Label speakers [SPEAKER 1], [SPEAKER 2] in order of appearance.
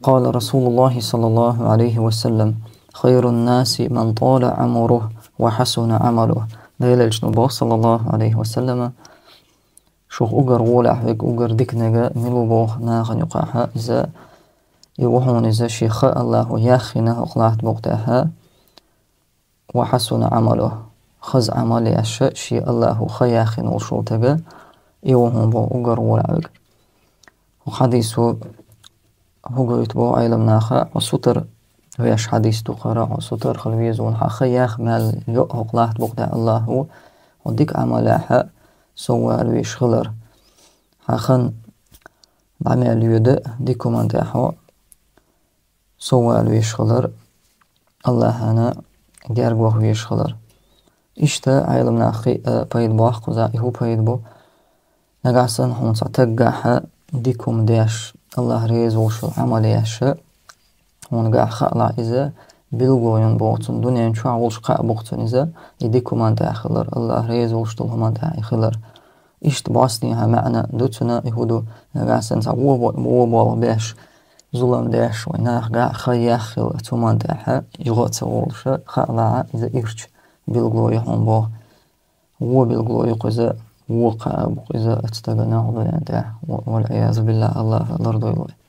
[SPEAKER 1] قال رسول الله صلى الله عليه وسلم: خير الناس من طال عمره وحسن عمله. ليلة الجنوب صلى الله عليه وسلم شوخ أجر ولا حق أجر دكنجا ملو بوه ناغن يقعها إذا يوحون إذا شيخ الله ياخنه أقلعت بوقتها وحسن عمله خز عملي الشيء شي الله خياخن وشوتجا يوحون بو أجر ولا حق وحديثه هو يتبو علم ناخا وسطر ويش حديث تقرأ وسطر خلويزون خياخ مال أقلعت بوقتها الله وديك عملها سوى الويش خلر حخن بعمل يد ديكو من تاحو سوى الويش خلر الله أنا جارجوه ويش خلر إشتا علمنا أخي بايد باخ قزائي هو بايد بو نقعسن هون ساتقاها ديكو مداش الله ريز وشو عملياش هون قاع خلع إذا بلغوين بوتن دنيا شو عولش قاع بوتن إذا يديكو من تاخلر الله ريز وشو من تاخلر إشت باسنيها معنى دوتنا يهودو نقاسن سعوو باش ظلم داش ويناخ قاع خياخ تومان داحا يغوت سوولش خالعا إذا إرش بالغلو يحون بو هو بالغلو يقزا وقع بقزا اتستغنى عضو والعياذ بالله الله الأرض يلوي